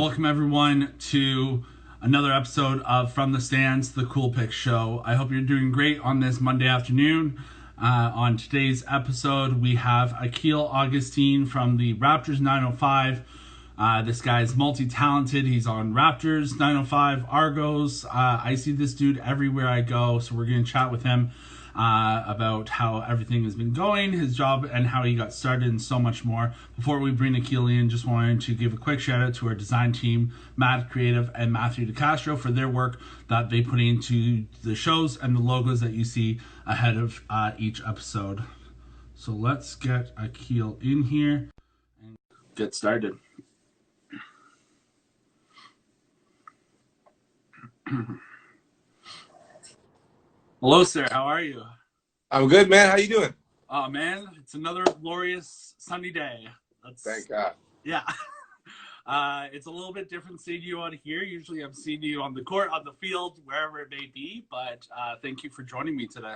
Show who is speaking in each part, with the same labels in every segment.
Speaker 1: Welcome everyone to another episode of From the Stands, the Cool Pick Show. I hope you're doing great on this Monday afternoon. On today's episode, we have Akil Augustine from the Raptors 905. This guy is multi-talented. He's on Raptors 905, Argos. I see this dude everywhere I go, so we're going to chat with him about how everything has been going, his job, and how he got started, and so much more. Before we bring Akil in, just wanted to give a quick shout out to our design team, Matt Creative and Matthew DeCastro, for their work that they put into the shows and the logos that you see ahead of each episode. So let's get Akil in here and get started. Hello, sir. How are you?
Speaker 2: I'm good, man. How you doing?
Speaker 1: Oh, man, it's another glorious sunny day.
Speaker 2: Thank God.
Speaker 1: Yeah. It's a little bit different seeing you on here. Usually I'm seeing you on the court, on the field, wherever it may be. But thank you for joining me today.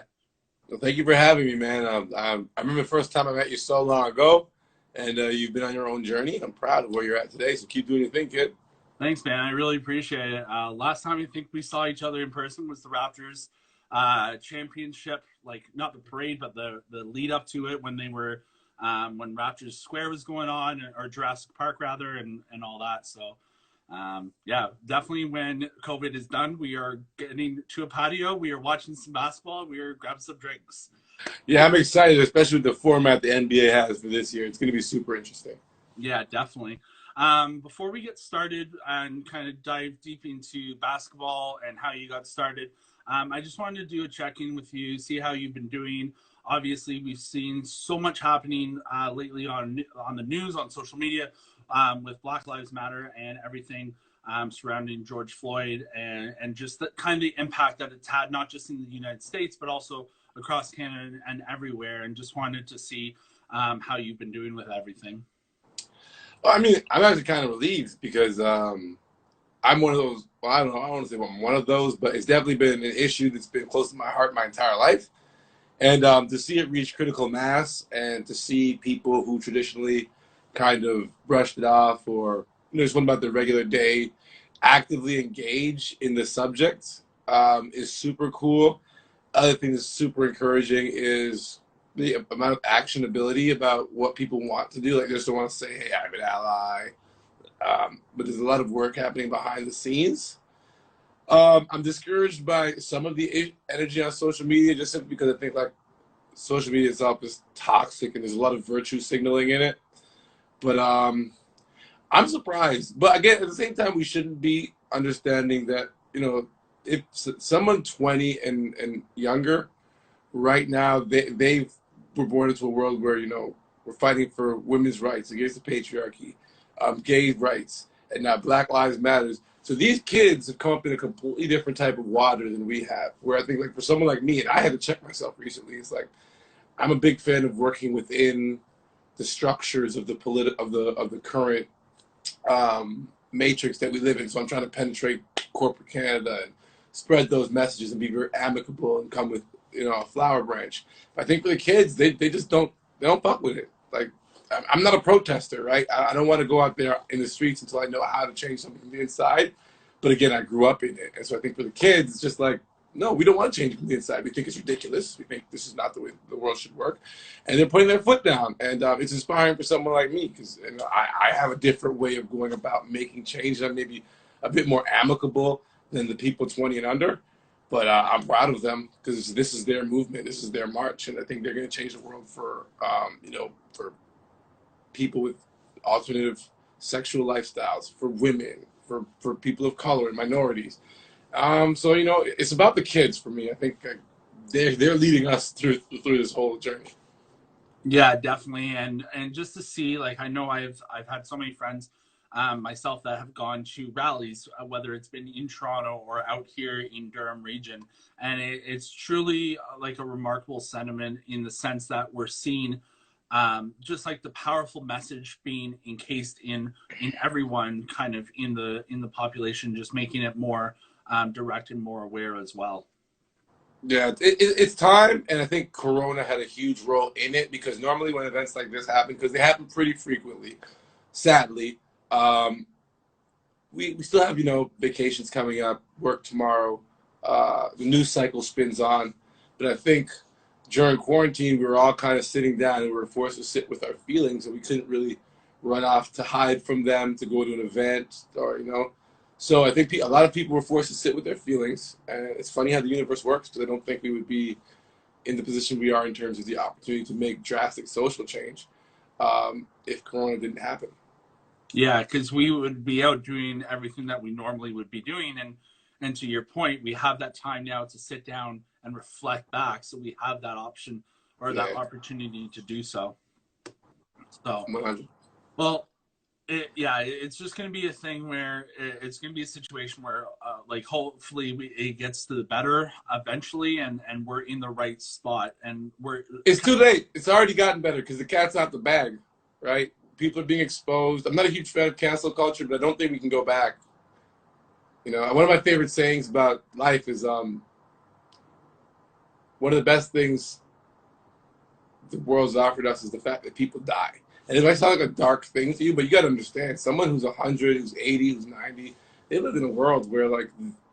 Speaker 2: Well, thank you for having me, man. I remember the first time I met you so long ago, and you've been on your own journey. I'm proud of where you're at today, so keep doing your thing, kid.
Speaker 1: Thanks, man. I really appreciate it. Last time I think we saw each other in person was the Raptors championship, like not the parade, but the lead up to it when they were when Raptors Square was going on, or Jurassic Park rather, and all that. So yeah, definitely when COVID is done, we are getting to a patio, we are watching some basketball, we are grabbing some drinks.
Speaker 2: Yeah, I'm excited, especially with the format the NBA has for this year. It's going to be super interesting.
Speaker 1: Yeah, definitely. Before we get started and kind of dive deep into basketball and how you got started, I just wanted to do a check-in with you, see how you've been doing. Obviously, we've seen so much happening lately on the news, on social media, with Black Lives Matter and everything surrounding George Floyd, and just the kind of impact that it's had, not just in the United States, but also across Canada and everywhere. And just wanted to see how you've been doing with everything.
Speaker 2: Well, I mean, I'm actually kind of relieved because I'm one of those. Well, I don't know. I don't want to say I'm one of those, but it's definitely been an issue that's been close to my heart my entire life. And to see it reach critical mass, and to see people who traditionally kind of brushed it off, or just went about their regular day, actively engage in the subject is super cool. Other thing that's super encouraging is the amount of actionability about what people want to do. Like, they just don't want to say, "Hey, I'm an ally." But there's a lot of work happening behind the scenes. I'm discouraged by some of the energy on social media, just simply because I think like social media itself is toxic and there's a lot of virtue signaling in it. But I'm surprised. But again, at the same time, we shouldn't be understanding that, if someone 20 and younger right now, they were born into a world where, we're fighting for women's rights against the patriarchy, gay rights, and now Black Lives Matters. So these kids have come up in a completely different type of water than we have. Where I think, like, for someone like me, and I had to check myself recently, it's like I'm a big fan of working within the structures of the of the current matrix that we live in. So I'm trying to penetrate corporate Canada and spread those messages and be very amicable and come with a flower branch. But I think for the kids, they just don't fuck with it. Like, I'm not a protester, right? I don't want to go out there in the streets until I know how to change something from the inside. But again, I grew up in it. And so I think for the kids, it's just like, no, we don't want to change from the inside. We think it's ridiculous. We think this is not the way the world should work. And they're putting their foot down. And it's inspiring for someone like me, because I have a different way of going about making change. I'm maybe a bit more amicable than the people 20 and under. But I'm proud of them, because this is their movement. This is their march. And I think they're going to change the world for, for people with alternative sexual lifestyles, for women, for people of color and minorities. So it's about the kids for me. I think they're leading us through this whole journey.
Speaker 1: Yeah, definitely. And just to see, like, I know I've had so many friends myself that have gone to rallies, whether it's been in Toronto or out here in Durham region, and it's truly like a remarkable sentiment, in the sense that we're seeing just like the powerful message being encased in everyone, kind of in the population, just making it more direct and more aware as well.
Speaker 2: Yeah, it's time, and I think Corona had a huge role in it, because normally when events like this happen, because they happen pretty frequently, sadly, we still have, vacations coming up, work tomorrow. The news cycle spins on. But I think during quarantine, we were all kind of sitting down and we were forced to sit with our feelings, and we couldn't really run off to hide from them, to go to an event, or. So I think a lot of people were forced to sit with their feelings. And it's funny how the universe works, because I don't think we would be in the position we are in terms of the opportunity to make drastic social change if Corona didn't happen.
Speaker 1: Yeah, because we would be out doing everything that we normally would be doing, and to your point, we have that time now to sit down and reflect back. So we have that option or that
Speaker 2: Yeah,
Speaker 1: opportunity to do so. So,
Speaker 2: 100.
Speaker 1: well, it's just going to be a thing where it's going to be a situation where, like, hopefully it gets to the better eventually, and we're in the right spot, and
Speaker 2: It's too late. It's already gotten better because the cat's out the bag, right? People are being exposed. I'm not a huge fan of cancel culture, but I don't think we can go back. One of my favorite sayings about life is one of the best things the world's offered us is the fact that people die. And it might sound like a dark thing to you, but you got to understand, someone who's 100, who's 80, who's 90, they live in a world where, like,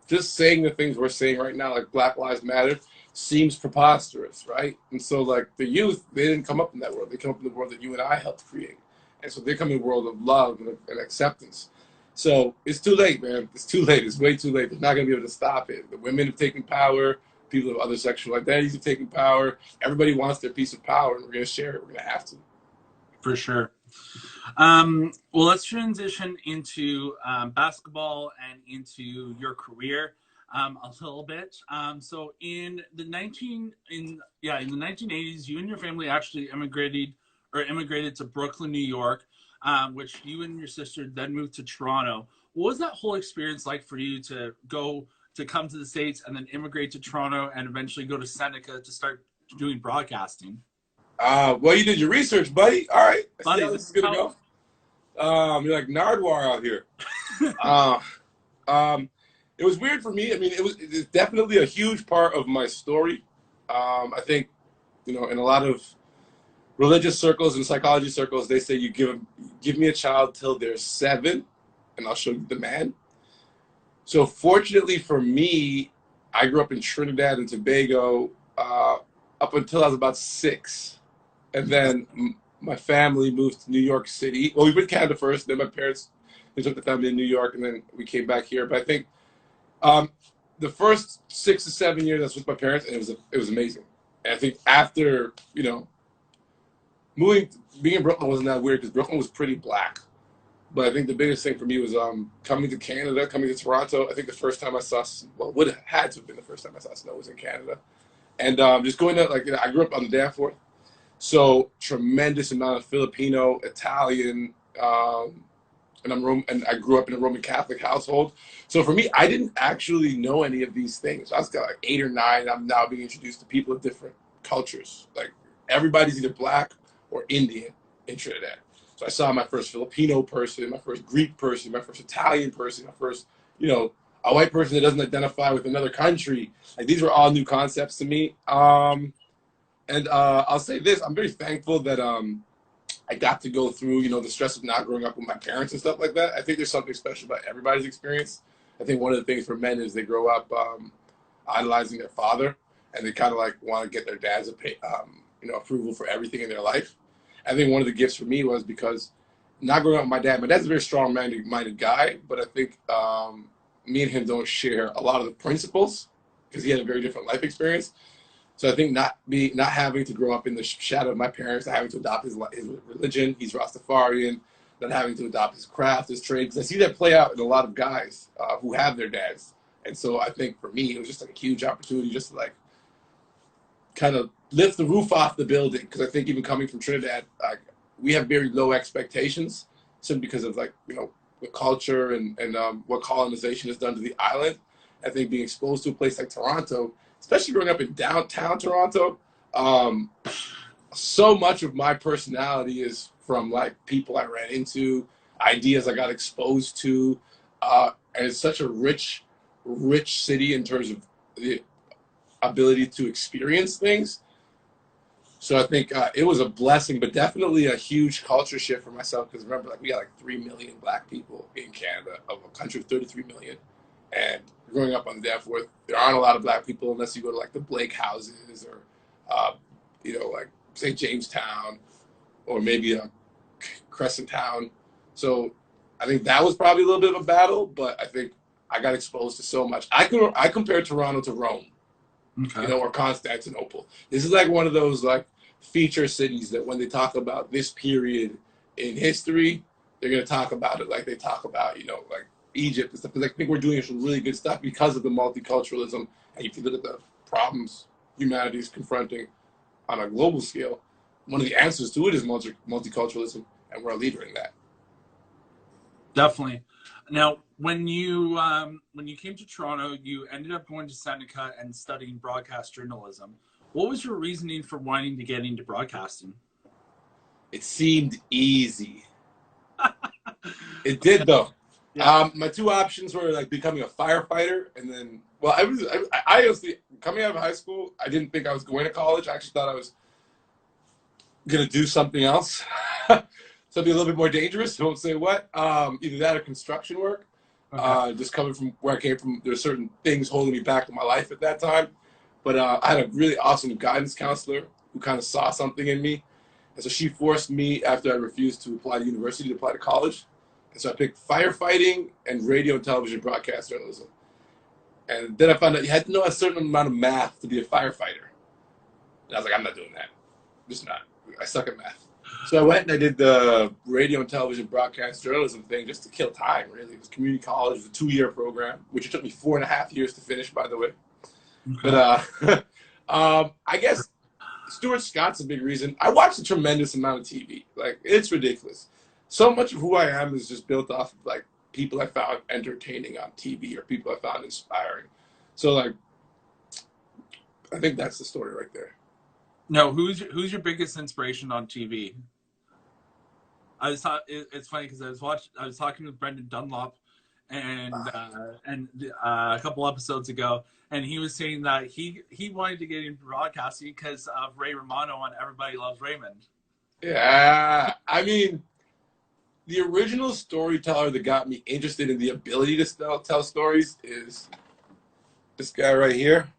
Speaker 2: just saying the things we're saying right now, like Black Lives Matter, seems preposterous, right? And so, like, the youth, they didn't come up in that world. They come up in the world that you and I helped create. And so they come in a world of love and acceptance. So it's too late, man. It's too late. It's way too late. They're not going to be able to stop it. The women have taken power. People of other sexual identities have taken power. Everybody wants their piece of power, and we're going to share it. We're going to have to.
Speaker 1: For sure. Well, let's transition into basketball and into your career a little bit. So in the 1980s, you and your family actually immigrated to Brooklyn, New York, which you and your sister then moved to Toronto. What was that whole experience like for you to come to the States and then immigrate to Toronto and eventually go to Seneca to start doing broadcasting?
Speaker 2: Well, you did your research, buddy. All right. I see
Speaker 1: Buddy,
Speaker 2: how this is going to go. You're like Nardwar out here. It was weird for me. I mean, it's definitely a huge part of my story. I think, in a lot of religious circles and psychology circles, they say you give me a child till they're 7, and I'll show you the man. So fortunately for me, I grew up in Trinidad and Tobago up until I was about 6. And then my family moved to New York City. Well, we went to Canada first. Then my parents, they took the family to New York, and then we came back here. But I think the first 6 to 7 years I was with my parents, and it was amazing. And I think after being in Brooklyn wasn't that weird because Brooklyn was pretty black. But I think the biggest thing for me was coming to Canada, coming to Toronto. I think the first time I saw, would have had to have been the first time I saw snow was in Canada. And just going to, I grew up on the Danforth. So tremendous amount of Filipino, Italian, and I grew up in a Roman Catholic household. So for me, I didn't actually know any of these things. I was like 8 or 9. I'm now being introduced to people of different cultures. Like everybody's either black or Indian in Trinidad. So I saw my first Filipino person, my first Greek person, my first Italian person, my first, a white person that doesn't identify with another country. Like these were all new concepts to me. And I'll say this, I'm very thankful that I got to go through, the stress of not growing up with my parents and stuff like that. I think there's something special about everybody's experience. I think one of the things for men is they grow up idolizing their father, and they kind of like want to get their dad's approval for everything in their life. I think one of the gifts for me was because not growing up with my dad's a very strong-minded guy, but I think me and him don't share a lot of the principles because he had a very different life experience. So I think not having to grow up in the shadow of my parents, not having to adopt his religion, he's Rastafarian, not having to adopt his craft, his trade, because I see that play out in a lot of guys who have their dads. And so I think for me, it was just like a huge opportunity just to like kind of lift the roof off the building. Because I think even coming from Trinidad, we have very low expectations simply because of the culture and what colonization has done to the island. I think being exposed to a place like Toronto, especially growing up in downtown Toronto, so much of my personality is from like people I ran into, ideas I got exposed to, and it's such a rich city in terms of the ability to experience things. So I think it was a blessing, but definitely a huge culture shift for myself. Because remember, like we got like 3 million Black people in Canada, of a country of 33 million, and growing up on the Danforth, there aren't a lot of Black people unless you go to like the Blake houses or, like St. Jamestown or maybe Crescent Town. So I think that was probably a little bit of a battle, but I think I got exposed to so much. I compare Toronto to Rome,
Speaker 1: Okay.
Speaker 2: or Constantinople. This is like one of those like feature cities that when they talk about this period in history, they're going to talk about it like they talk about, like Egypt and stuff. Because I think we're doing some really good stuff because of the multiculturalism. And if you look at the problems humanity is confronting on a global scale, one of the answers to it is multiculturalism, and we're a leader in that.
Speaker 1: Definitely. Now, when you came to Toronto, you ended up going to Seneca and studying broadcast journalism. What was your reasoning for wanting to get into broadcasting?
Speaker 2: It seemed easy. It did though.
Speaker 1: Yeah.
Speaker 2: My two options were like becoming a firefighter, and then, well, I honestly, coming out of high school, I didn't think I was going to college. I actually thought I was gonna do something else, something a little bit more dangerous. Don't say what. Either that or construction work.
Speaker 1: Okay.
Speaker 2: Just coming from where I came from, there's certain things holding me back in my life at that time. But I had a really awesome guidance counselor who kind of saw something in me, and so she forced me, after I refused to apply to university, to apply to college. And so I picked firefighting and radio and television broadcast journalism. And then I found out you had to know a certain amount of math to be a firefighter. And I was like, I'm not doing that. Just not. I suck at math. So I went and I did the radio and television broadcast journalism thing just to kill time, really. It was community college. It was a 2-year program, which it took me 4.5 years to finish, by the way.
Speaker 1: Okay.
Speaker 2: But I guess Stuart Scott's a big reason. I watched a tremendous amount of TV. Like, it's ridiculous. So much of who I am is just built off of, like, people I found entertaining on TV or people I found inspiring. So, like, I think that's the story right there.
Speaker 1: No, who's your biggest inspiration on TV? It's funny because I was talking with Brendan Dunlop and a couple episodes ago, and he was saying that he wanted to get into broadcasting because of Ray Romano on Everybody Loves Raymond.
Speaker 2: Yeah, I mean, the original storyteller that got me interested in the ability to tell stories is this guy right here.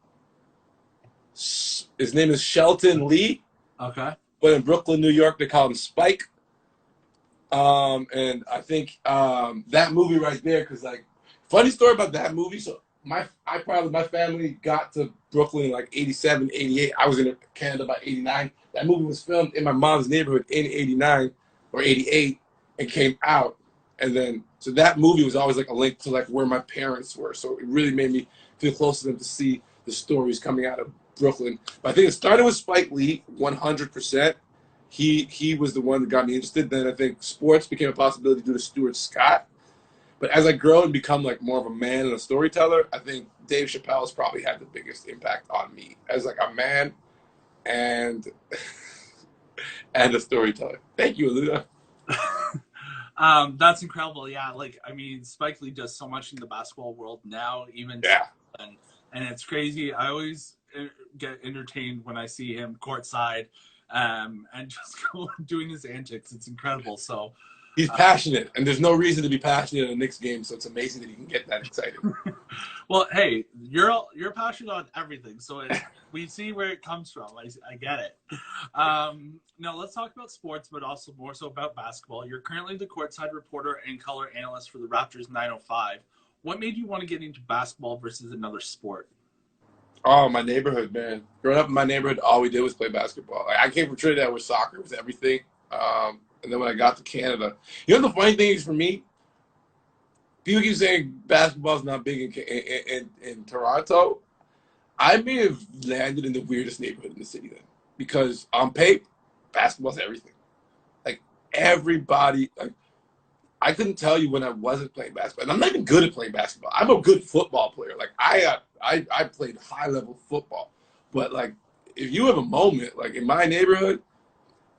Speaker 2: His name is Shelton Lee.
Speaker 1: Okay.
Speaker 2: But in Brooklyn, New York, they call him Spike. And I think that movie right there, because like, funny story about that movie. So my family got to Brooklyn in like 87, 88. I was in Canada by 89. That movie was filmed in my mom's neighborhood in 89 or 88 and came out. And then, so that movie was always like a link to like where my parents were. So it really made me feel close to them to see the stories coming out of Brooklyn. But I think it started with Spike Lee, 100%. He was the one that got me interested. Then I think sports became a possibility due to Stuart Scott. But as I grow and become like more of a man and a storyteller, I think Dave Chappelle's probably had the biggest impact on me as like a man and and a storyteller. Thank you, Aluna.
Speaker 1: That's incredible. Yeah, like I mean, Spike Lee does so much in the basketball world now, even
Speaker 2: Yeah.
Speaker 1: and it's crazy. I always get entertained when I see him courtside, and just doing his antics. It's incredible. So
Speaker 2: he's passionate, and there's no reason to be passionate in a Knicks game. So it's amazing that he can get that excited.
Speaker 1: Well, hey, you're passionate on everything, so we see where it comes from. I get it. Now let's talk about sports, but also more so about basketball. You're currently the courtside reporter and color analyst for the Raptors 905. What made you want to get into basketball versus another sport?
Speaker 2: Oh, my neighborhood, man. Growing up in my neighborhood, all we did was play basketball. Like, I came from Trinidad where soccer was everything. And then when I got to Canada, you know the funny thing is for me, people keep saying basketball's not big in Toronto. I may have landed in the weirdest neighborhood in the city then. Because on paper, basketball's everything. Like, everybody, like, I couldn't tell you when I wasn't playing basketball. And I'm not even good at playing basketball. I'm a good football player. Like, I played high-level football. But, like, if you have a moment, like, in my neighborhood,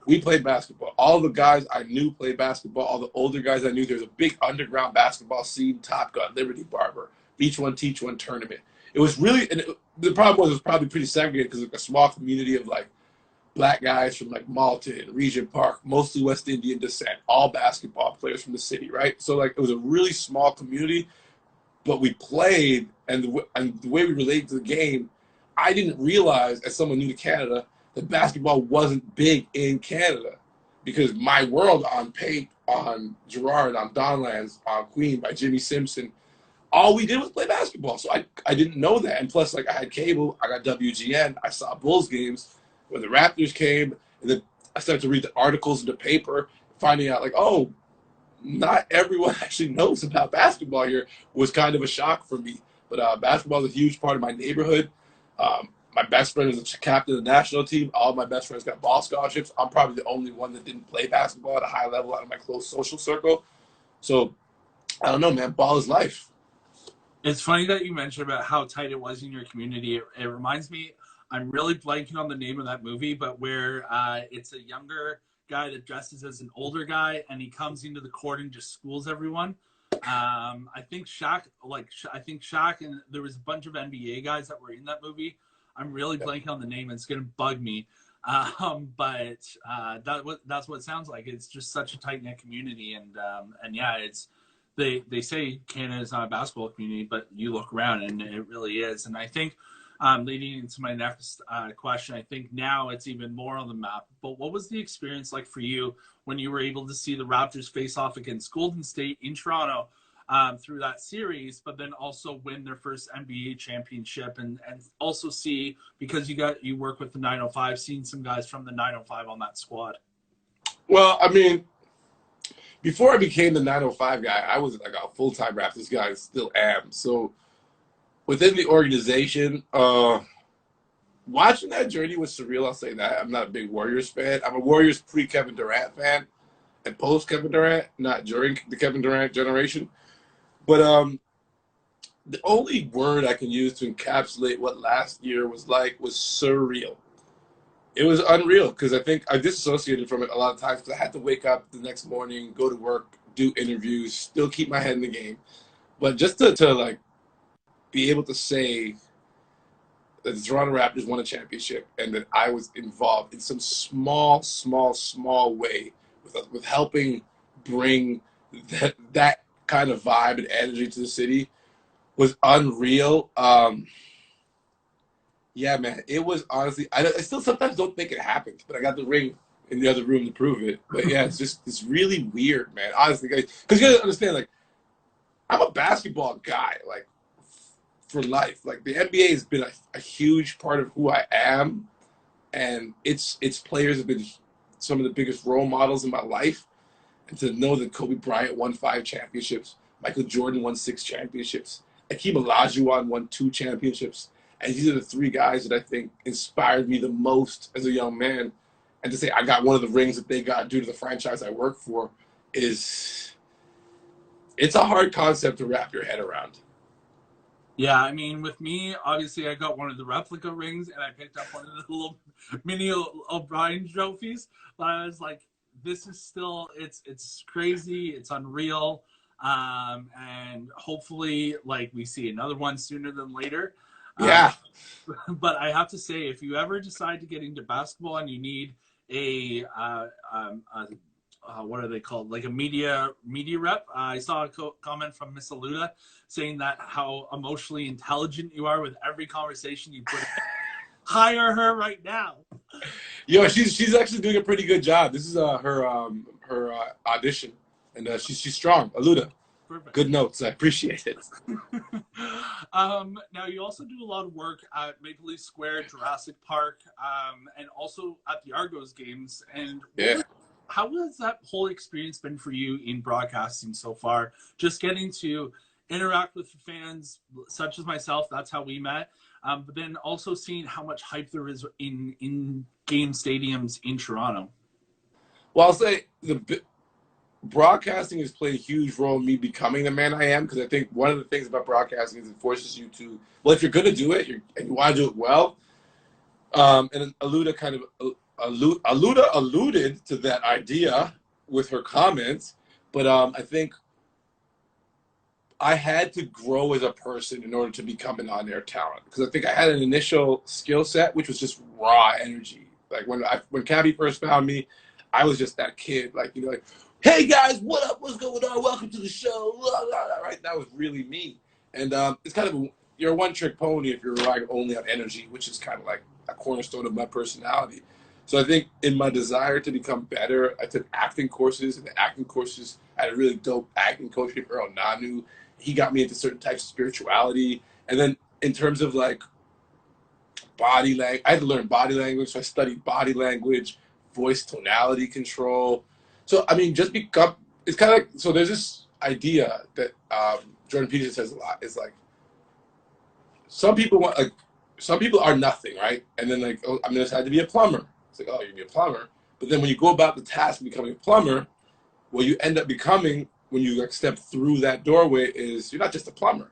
Speaker 2: we played basketball. All the guys I knew played basketball. All the older guys I knew. There's a big underground basketball scene, Top Gun, Liberty Barber, Beach One, Teach One tournament. It was really, and the problem was it was probably pretty segregated because it was a small community of, like, black guys from like Malton, Regent Park, mostly West Indian descent, all basketball players from the city, right? So like it was a really small community, but we played, and the way we related to the game, I didn't realize as someone new to Canada that basketball wasn't big in Canada, because my world on Paint, on Gerard, on Donlands, on Queen by Jimmy Simpson, all we did was play basketball. So I didn't know that. And plus, like, I had cable, I got WGN, I saw Bulls games when the Raptors came, and then I started to read the articles in the paper, finding out, like, oh, not everyone actually knows about basketball here, was kind of a shock for me. But basketball is a huge part of my neighborhood. My best friend is a captain of the national team. All of my best friends got ball scholarships. I'm probably the only one that didn't play basketball at a high level out of my close social circle. So I don't know, man. Ball is life.
Speaker 1: It's funny that you mentioned about how tight it was in your community. It reminds me, I'm really blanking on the name of that movie, but where it's a younger guy that dresses as an older guy, and he comes into the court and just schools everyone. I think Shaq, and there was a bunch of NBA guys that were in that movie. I'm really blanking on the name. It's going to bug me. But that's what it sounds like. It's just such a tight-knit community. And yeah, they say Canada is not a basketball community, but you look around and it really is. And I think leading into my next question, I think now it's even more on the map. But what was the experience like for you when you were able to see the Raptors face off against Golden State in Toronto through that series, but then also win their first NBA championship, and also see, because you work with the 905, seeing some guys from the 905 on that squad?
Speaker 2: Well, I mean, before I became the 905 guy, I was like a full-time Raptors guy, and still am. So within the organization, watching that journey was surreal. I'll say that. I'm not a big Warriors fan. I'm a Warriors pre-Kevin Durant fan and post-Kevin Durant, not during the Kevin Durant generation. But the only word I can use to encapsulate what last year was like was surreal. It was unreal, because I think I disassociated from it a lot of times, because I had to wake up the next morning, go to work, do interviews, still keep my head in the game. But just to like be able to say that the Toronto Raptors won a championship and that I was involved in some small way with helping bring that kind of vibe and energy to the city was unreal. Yeah, man, it was honestly, I still sometimes don't think it happened, but I got the ring in the other room to prove it. But yeah, it's really weird, man, honestly, because you gotta understand, like, I'm a basketball guy, like, for life. Like, the NBA has been a huge part of who I am, and its players have been some of the biggest role models in my life. And to know that Kobe Bryant won 5 championships, Michael Jordan won 6 championships, Akeem Olajuwon won 2 championships, and these are the 3 guys that I think inspired me the most as a young man. And to say I got one of the rings that they got due to the franchise I work for it's a hard concept to wrap your head around.
Speaker 1: Yeah, I mean, with me, obviously, I got one of the replica rings, and I picked up one of the little mini O'Brien trophies. But I was like, this is still, it's crazy, it's unreal, and hopefully, like, we see another one sooner than later.
Speaker 2: Yeah.
Speaker 1: But I have to say, if you ever decide to get into basketball and you need a what are they called? Like a media rep. I saw a comment from Miss Aluda saying that how emotionally intelligent you are with every conversation you put in. Hire her right now.
Speaker 2: Yo, she's actually doing a pretty good job. This is her audition, and she's strong. Aluda. Perfect. Good notes. I appreciate it.
Speaker 1: Now, you also do a lot of work at Maple Leaf Square, Jurassic Park, and also at the Argos games. And
Speaker 2: yeah.
Speaker 1: How has that whole experience been for you in broadcasting so far? Just getting to interact with fans such as myself, that's how we met. But then also seeing how much hype there is in game stadiums in Toronto.
Speaker 2: Well, I'll say broadcasting has played a huge role in me becoming the man I am, because I think one of the things about broadcasting is it forces you to, well, if you're going to do it and you want to do it well, and Aluda kind of alluded to that idea with her comments, but I think I had to grow as a person in order to become an on-air talent, because I think I had an initial skill set which was just raw energy. Like when Cabby first found me, I was just that kid, like, like, hey guys, what up? What's going on? Welcome to the show. Right? That was really me. And it's kind of you're a one-trick pony if you're relying only on energy, which is kind of like a cornerstone of my personality. So I think in my desire to become better, I took acting courses, and the acting courses I had a really dope acting coach named Earl Nanu. He got me into certain types of spirituality. And then in terms of like body language, I had to learn body language. So I studied body language, voice tonality control. So, I mean, just become, it's kind of like, so there's this idea that Jordan Peterson says a lot. Is like, some people are nothing, right? And then like, oh, I'm going to decide to be a plumber. It's like, oh, you're going to be a plumber. But then when you go about the task of becoming a plumber, what you end up becoming when you like step through that doorway is you're not just a plumber.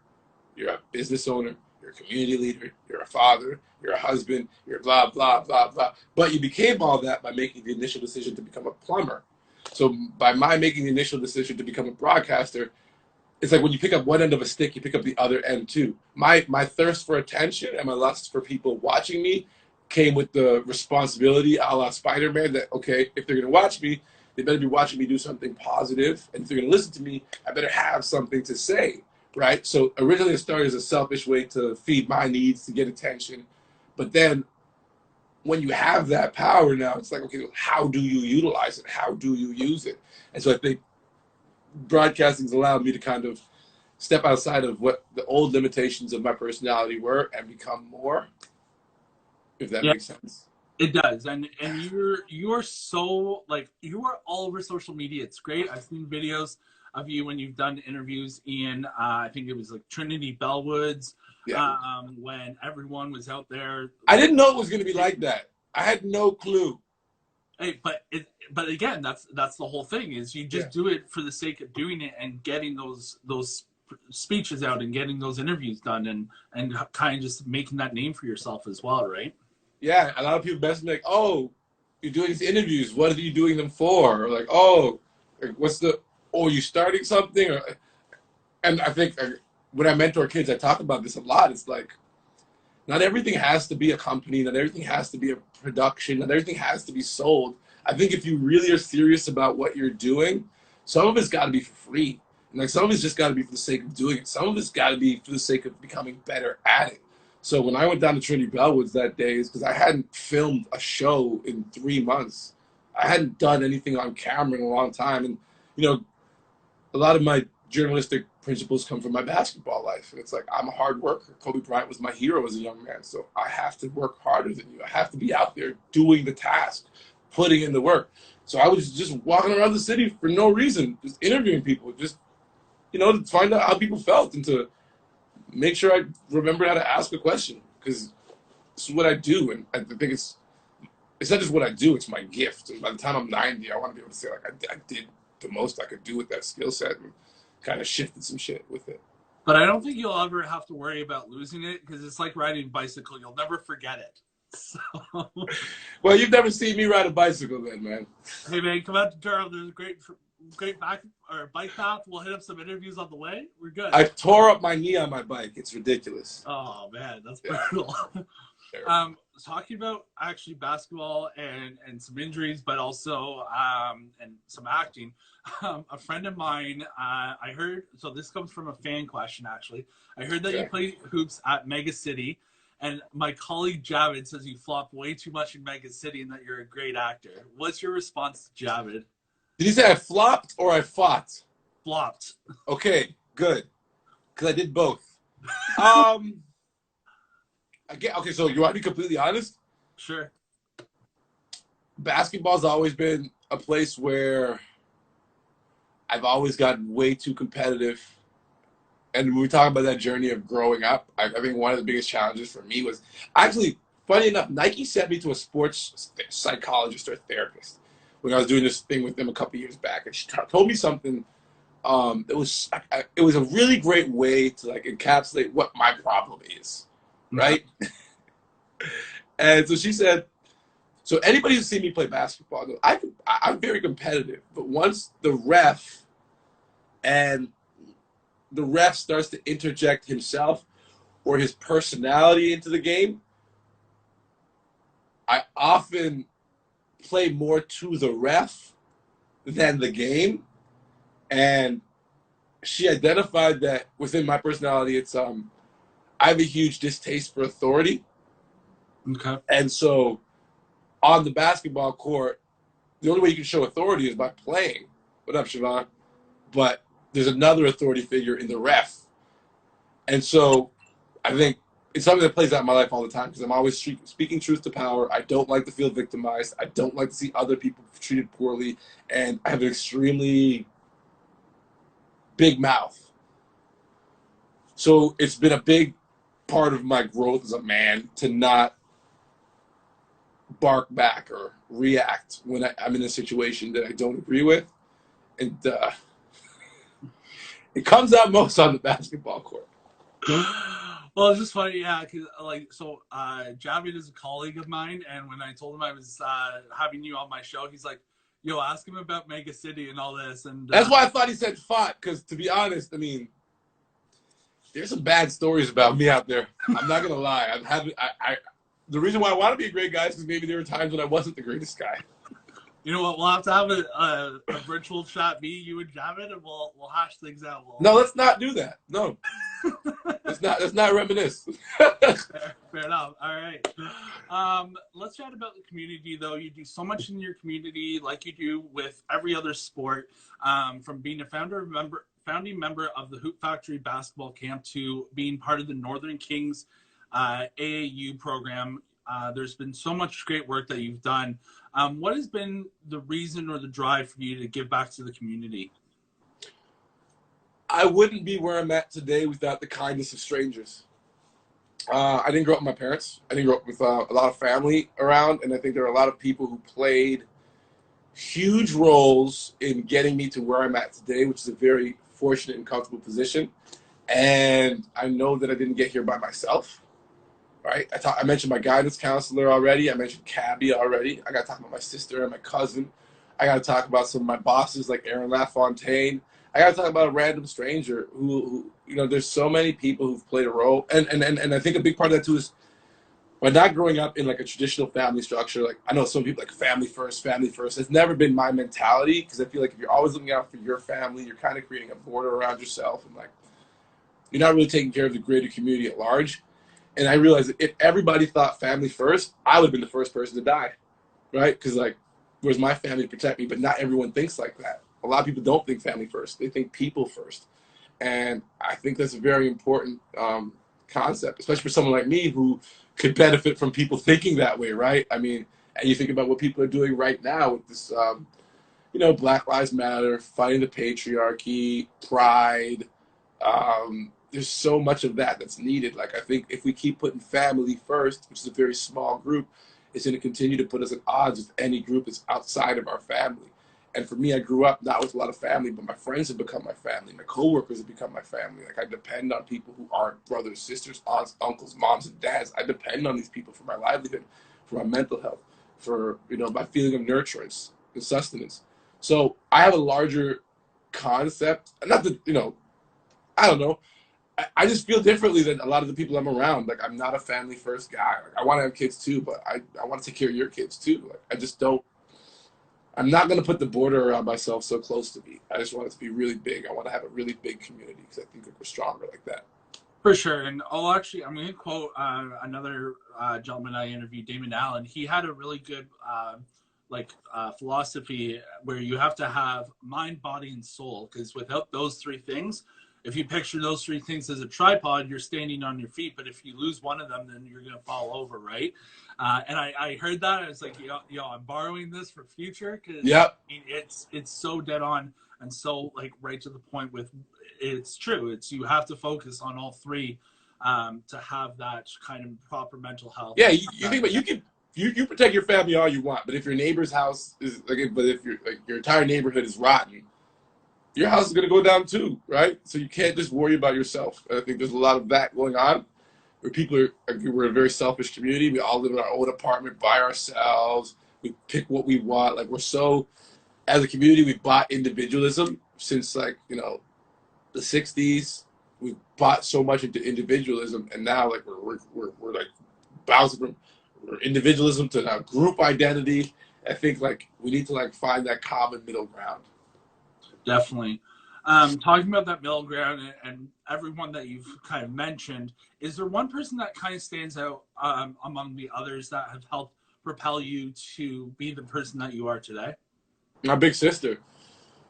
Speaker 2: You're a business owner, you're a community leader, you're a father, you're a husband, you're blah, blah, blah, blah. But you became all that by making the initial decision to become a plumber. So by my making the initial decision to become a broadcaster, it's like when you pick up one end of a stick, you pick up the other end too. My thirst for attention and my lust for people watching me came with the responsibility, a la Spider-Man, that, okay, if they're going to watch me, they better be watching me do something positive. And if they're going to listen to me, I better have something to say, right? So originally it started as a selfish way to feed my needs, to get attention. But then when you have that power now, it's like, okay, how do you utilize it? How do you use it? And so I think broadcasting's allowed me to kind of step outside of what the old limitations of my personality were and become more, if that makes sense.
Speaker 1: It does. And you're so, like, you are all over social media. It's great. I've seen videos of you when you've done interviews in I think it was like Trinity Bellwoods, when everyone was out there.
Speaker 2: I didn't know it was going to be like that. I had no clue.
Speaker 1: Hey, but again, that's the whole thing, is you just do it for the sake of doing it and getting those speeches out and getting those interviews done and kind of just making that name for yourself as well, right?
Speaker 2: Yeah, a lot of people message me like, oh, you're doing these interviews. What are you doing them for? Or like, oh, you starting something? And I think when I mentor kids, I talk about this a lot. It's like, not everything has to be a company. Not everything has to be a production. Not everything has to be sold. I think if you really are serious about what you're doing, some of it's got to be for free. And like some of it's just got to be for the sake of doing it. Some of it's got to be for the sake of becoming better at it. So when I went down to Trinity Bellwoods that day, is because I hadn't filmed a show in 3 months. I hadn't done anything on camera in a long time. And, a lot of my journalistic principles come from my basketball life. And it's like, I'm a hard worker. Kobe Bryant was my hero as a young man. So I have to work harder than you. I have to be out there doing the task, putting in the work. So I was just walking around the city for no reason, just interviewing people, just, to find out how people felt and to make sure I remember how to ask a question, because this is what I do. And I think it's not just what I do, it's my gift. And by the time I'm 90, I want to be able to say, like, I did the most I could do with that skill set and kind of shifted some shit with it.
Speaker 1: But I don't think you'll ever have to worry about losing it, because it's like riding a bicycle. You'll never forget it. So.
Speaker 2: Well, you've never seen me ride a bicycle then, man.
Speaker 1: Hey, man, come out to Durham. There's a great bike path. We'll hit up some interviews on the way. We're good.
Speaker 2: I tore up my knee on my bike. It's ridiculous.
Speaker 1: Oh, man, that's brutal. Talking about actually basketball and some injuries, but also and some acting. A friend of mine, I heard, so this comes from a fan question actually. I heard that you played hoops at Mega City, and my colleague Javid says you flopped way too much in Mega City and that you're a great actor. What's your response to Javid?
Speaker 2: Did you say I flopped or I fought?
Speaker 1: Flopped.
Speaker 2: Okay, good. Because I did both. Okay, so you want to be completely honest?
Speaker 1: Sure.
Speaker 2: Basketball's always been a place where I've always gotten way too competitive. And when we talk about that journey of growing up, I think one of the biggest challenges for me was actually, funny enough, Nike sent me to a sports psychologist or therapist when I was doing this thing with them a couple years back. And she told me something. It was a really great way to like encapsulate what my problem is. Right? And so she said, so anybody who's seen me play basketball knows I'm very competitive, but once the ref starts to interject himself or his personality into the game, I often play more to the ref than the game. And she identified that within my personality, it's I have a huge distaste for authority.
Speaker 1: Okay.
Speaker 2: And so on the basketball court, the only way you can show authority is by playing. What up, Siobhan? But there's another authority figure in the ref. And so I think it's something that plays out in my life all the time because I'm always speaking truth to power. I don't like to feel victimized. I don't like to see other people treated poorly. And I have an extremely big mouth. So it's been a big part of my growth as a man to not bark back or react when I'm in a situation that I don't agree with. And it comes out most on the basketball court.
Speaker 1: Well, it's just funny, yeah, because Javid is a colleague of mine, and when I told him I was having you on my show, he's like, yo, ask him about Mega City and all this. And
Speaker 2: that's why I thought he said fought, because to be honest, I mean, there's some bad stories about me out there. I'm not gonna lie. The reason why I want to be a great guy is because maybe there were times when I wasn't the greatest guy.
Speaker 1: You know what? We'll have to have a virtual chat, me, you, and Javid, and we'll hash things out.
Speaker 2: No, let's not do that. No, let's not reminisce.
Speaker 1: Fair enough. All right. Let's chat about the community, though. You do so much in your community, like you do with every other sport. From being a founding member of the Hoop Factory basketball camp to being part of the Northern Kings AAU program. There's been so much great work that you've done. What has been the reason or the drive for you to give back to the community?
Speaker 2: I wouldn't be where I'm at today without the kindness of strangers. I didn't grow up with my parents. I didn't grow up with a lot of family around, and I think there are a lot of people who played huge roles in getting me to where I'm at today, which is a very fortunate and comfortable position. And I know that I didn't get here by myself. Right, I mentioned my guidance counselor already. I mentioned Cabby already. I got to talk about my sister and my cousin. I got to talk about some of my bosses like Aaron LaFontaine. I got to talk about a random stranger who there's so many people who've played a role. And I think a big part of that too is by not growing up in like a traditional family structure. Like I know some people like family first. It's never been my mentality because I feel like if you're always looking out for your family, you're kind of creating a border around yourself and like you're not really taking care of the greater community at large. And I realized that if everybody thought family first, I would have been the first person to die, right? Because, like, where's my family to protect me? But not everyone thinks like that. A lot of people don't think family first. They think people first. And I think that's a very important concept, especially for someone like me who could benefit from people thinking that way, right? I mean, and you think about what people are doing right now with this, Black Lives Matter, fighting the patriarchy, pride, there's so much of that that's needed. Like, I think if we keep putting family first, which is a very small group, it's going to continue to put us at odds with any group that's outside of our family. And for me, I grew up not with a lot of family, but my friends have become my family. My coworkers have become my family. Like, I depend on people who aren't brothers, sisters, aunts, uncles, moms, and dads. I depend on these people for my livelihood, for my mental health, for, my feeling of nurturance and sustenance. So I have a larger concept, not that, I don't know. I just feel differently than a lot of the people I'm around. Like, I'm not a family first guy. Like, I want to have kids too, but I want to take care of your kids too. Like, I just don't. I'm not going to put the border around myself so close to me. I just want it to be really big. I want to have a really big community because I think that we're stronger like that.
Speaker 1: For sure. And I'm going to quote another gentleman I interviewed, Damon Allen. He had a really good philosophy where you have to have mind, body, and soul, because without those three things, if you picture those three things as a tripod, you're standing on your feet. But if you lose one of them, then you're going to fall over, right? And I heard that. I was like, I'm borrowing this for future because it's so dead on and so like right to the point with it's true. It's you have to focus on all three to have that kind of proper mental health.
Speaker 2: Yeah, you think about you protect your family all you want, but if your neighbor's house is if your entire neighborhood is rotten, your house is going to go down too, right? So you can't just worry about yourself. And I think there's a lot of that going on where we're a very selfish community. We all live in our own apartment by ourselves. We pick what we want. Like, as a community, we've bought individualism since the 60s. We've bought so much into individualism, and now we're like bouncing from individualism to now group identity. I think like we need to like find that common middle ground.
Speaker 1: Definitely. Talking about that middle ground and everyone that you've kind of mentioned, is there one person that kind of stands out among the others that have helped propel you to be the person that you are today?
Speaker 2: My big sister.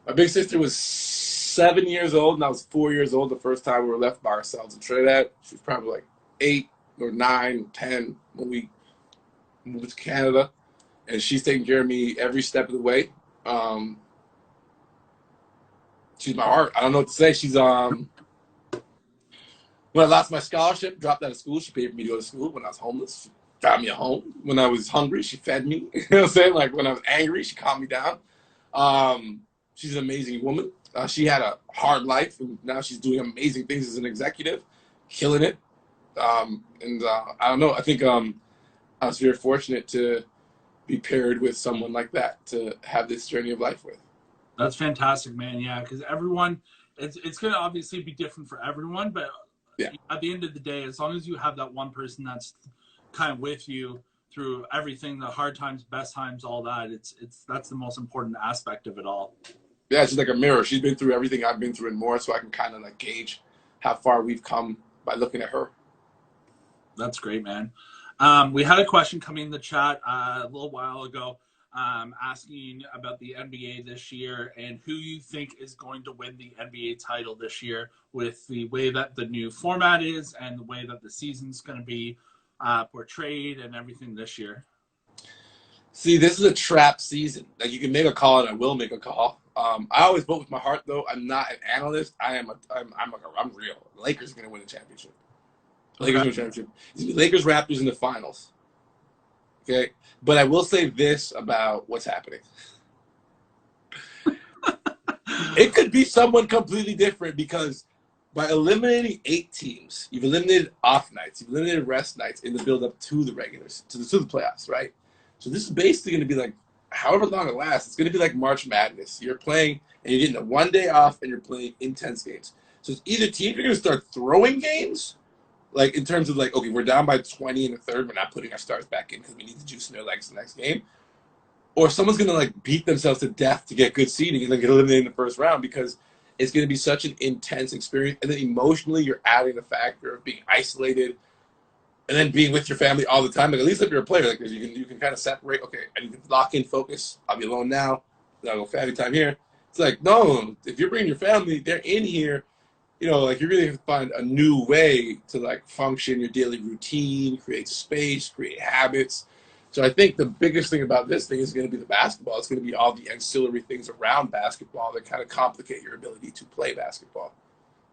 Speaker 2: My big sister was 7 years old, and I was 4 years old the first time we were left by ourselves in Trinidad. She was probably like 8 or 9, 10 when we moved to Canada, and she's taking care of me every step of the way. Um, she's my heart. I don't know what to say. She's when I lost my scholarship, dropped out of school, she paid for me to go to school. When I was homeless, she found me a home. When I was hungry, she fed me. You know what I'm saying? Like when I was angry, she calmed me down. She's an amazing woman. She had a hard life, and now she's doing amazing things as an executive, killing it. I don't know. I think I was very fortunate to be paired with someone like that to have this journey of life with.
Speaker 1: That's fantastic, man. Yeah, because everyone, it's going to obviously be different for everyone, but
Speaker 2: Yeah.
Speaker 1: at the end of the day, as long as you have that one person that's kind of with you through everything, the hard times, best times, all that, that's the most important aspect of it all.
Speaker 2: Yeah, she's like a mirror. She's been through everything I've been through and more, so I can kind of like gauge how far we've come by looking at her.
Speaker 1: That's great, man. We had a question coming in the chat a little while ago asking about the NBA this year and who you think is going to win the NBA title this year with the way that the new format is and the way that the season's going to be portrayed and everything this year.
Speaker 2: See, this is a trap season. Like you can make a call, and I will make a call. I always vote with my heart, though. I'm not an analyst. I'm real. The Lakers are going to win the championship. Lakers win the championship. It's gonna be Lakers Raptors in the finals. Okay, but I will say this about what's happening. It could be someone completely different because by eliminating 8 teams, you've eliminated off nights, you've eliminated rest nights in the build up to the regulars, to the playoffs, right? So this is basically going to be like, however long it lasts, it's going to be like March Madness. You're playing and you're getting a 1 day off and you're playing intense games. So it's either teams are going to start throwing games, like in terms of like, okay, we're down by 20 in the third, we're not putting our stars back in because we need to juice in their legs the next game. Or someone's going to like beat themselves to death to get good seeding and then get eliminated in the first round because it's going to be such an intense experience. And then emotionally, you're adding the factor of being isolated and then being with your family all the time. Like at least if you're a player, like you can kind of separate. Okay, and you can lock in, focus. I'll be alone now. Then I'll go family time here. It's like no, if you're bringing your family, they're in here. You know, like you're really going to find a new way to like function your daily routine, create space, create habits. So I think the biggest thing about this thing is going to be the basketball. It's going to be all the ancillary things around basketball that kind of complicate your ability to play basketball.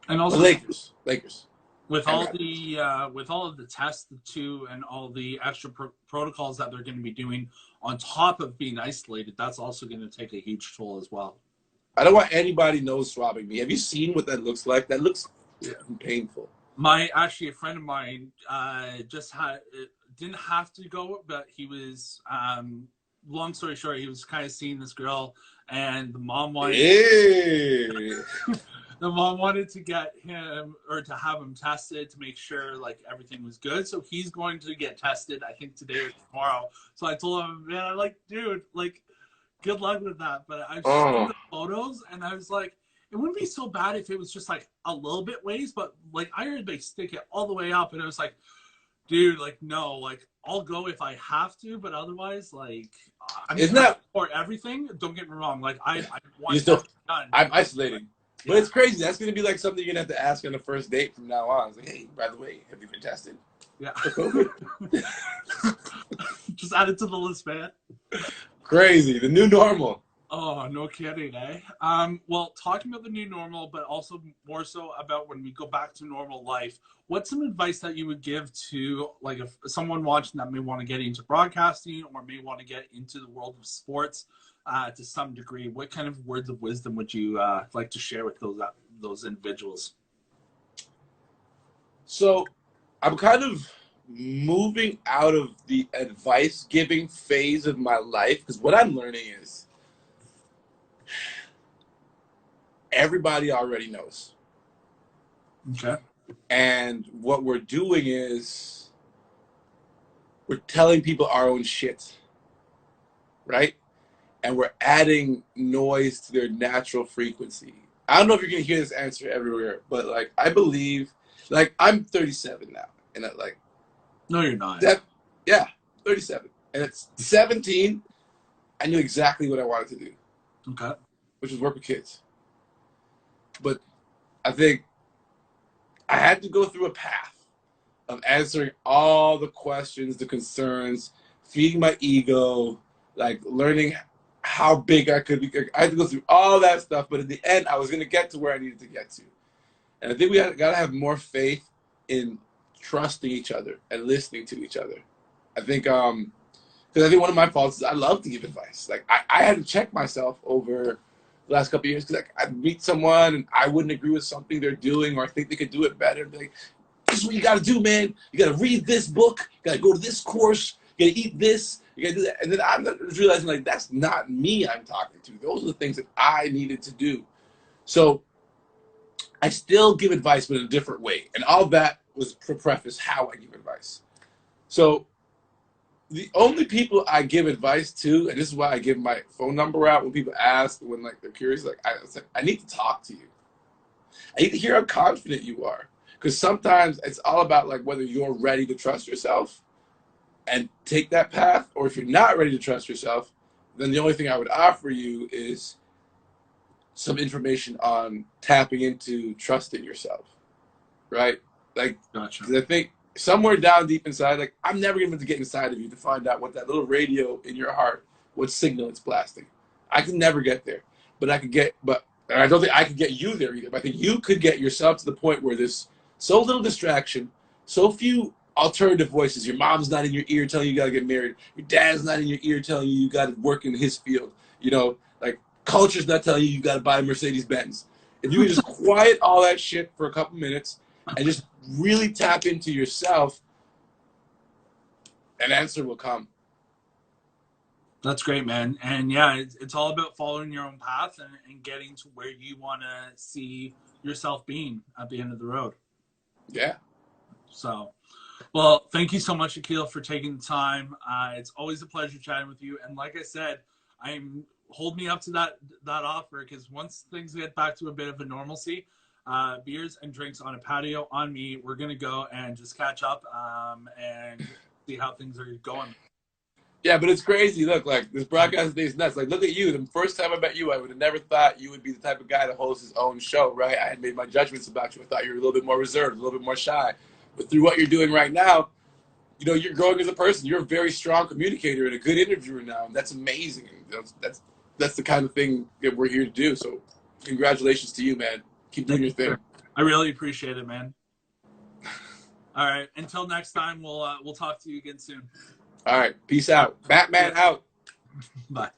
Speaker 1: And also,
Speaker 2: the Lakers.
Speaker 1: With all of the tests too, and all the extra protocols that they're going to be doing on top of being isolated, that's also going to take a huge toll as well.
Speaker 2: I don't want anybody nose swabbing me. Have you seen what that looks like? That looks painful.
Speaker 1: A friend of mine didn't have to go, but he was. Long story short, he was kind of seeing this girl, and the mom wanted.
Speaker 2: Hey.
Speaker 1: The mom wanted to get him or to have him tested to make sure like everything was good. So he's going to get tested, I think today or tomorrow. So I told him, man, I'm like, dude, like, good luck with that. But I've seen the photos and I was like, it wouldn't be so bad if it was just like a little bit ways, but like I heard they stick it all the way up, and I was like, dude, like no, like I'll go if I have to, but otherwise, like
Speaker 2: isn't that
Speaker 1: for everything? Don't get me wrong, like I want
Speaker 2: you still,
Speaker 1: done.
Speaker 2: I'm isolating. But it's crazy. That's going to be like something you're going to have to ask on the first date from now on. It's like, hey, by the way, have you been tested?
Speaker 1: Yeah. Just add it to the list, man.
Speaker 2: Crazy. The new normal.
Speaker 1: Oh, no kidding, eh? Well, talking about the new normal, but also more so about when we go back to normal life, what's some advice that you would give to, like, if someone watching that may want to get into broadcasting or may want to get into the world of sports to some degree? What kind of words of wisdom would you like to share with those individuals?
Speaker 2: So I'm kind of moving out of the advice-giving phase of my life because what I'm learning is everybody already knows.
Speaker 1: Okay.
Speaker 2: And what we're doing is we're telling people our own shit, right? And we're adding noise to their natural frequency. I don't know if you're gonna hear this answer everywhere, but like I believe, like I'm 37 now, and like
Speaker 1: no, you're not.
Speaker 2: Yeah, 37, and at 17, I knew exactly what I wanted to do.
Speaker 1: Okay.
Speaker 2: Which was work with kids. But I think I had to go through a path of answering all the questions, the concerns, feeding my ego, like learning how big I could be. I had to go through all that stuff, but in the end, I was going to get to where I needed to get to. And I think we got to have more faith in trusting each other and listening to each other. I think, because I think one of my faults is I love to give advice. Like I had to check myself over the last couple of years because I'd meet someone and I wouldn't agree with something they're doing, or I think they could do it better. And be like, this is what you got to do, man. You got to read this book. You got to go to this course. You got to eat this. You got to do that. And then I'm realizing, like, that's not me I'm talking to. Those are the things that I needed to do. So I still give advice, but in a different way. And all that was to preface how I give advice. So the only people I give advice to, and this is why I give my phone number out when people ask, when like they're curious, like I need to talk to you. I need to hear how confident you are. Because sometimes it's all about like whether you're ready to trust yourself and take that path, or if you're not ready to trust yourself, then the only thing I would offer you is some information on tapping into trusting yourself, right? Like,
Speaker 1: Gotcha.
Speaker 2: 'cause I think somewhere down deep inside, like I'm never going to get inside of you to find out what that little radio in your heart, what signal it's blasting. I can never get there, but I could get, and I don't think I could get you there either. But I think you could get yourself to the point where there's so little distraction, so few alternative voices. Your mom's not in your ear telling you got to get married. Your dad's not in your ear telling you got to work in his field. You know, like culture's not telling you got to buy a Mercedes Benz. If you can just quiet all that shit for a couple minutes and just really tap into yourself, an answer will come.
Speaker 1: That's great, man. And yeah, it's all about following your own path and getting to where you want to see yourself being at the end of the road.
Speaker 2: Yeah.
Speaker 1: So, well, thank you so much, Akil, for taking the time. It's always a pleasure chatting with you. And like I said, hold me up to that offer, because once things get back to a bit of a normalcy, beers and drinks on a patio on me. We're going to go and just catch up and see how things are going.
Speaker 2: Yeah, but it's crazy. Look, like this broadcast day is nuts. Like, look at you. The first time I met you, I would have never thought you would be the type of guy that hosts his own show, right? I had made my judgments about you. I thought you were a little bit more reserved, a little bit more shy. But through what you're doing right now, you know, you're growing as a person. You're a very strong communicator and a good interviewer now, and that's amazing. And that's the kind of thing that we're here to do. So, congratulations to you, man. Keep doing your thing.
Speaker 1: I really appreciate it, man. All right. Until next time, we'll talk to you again soon.
Speaker 2: All right. Peace out. Batman out.
Speaker 1: Bye.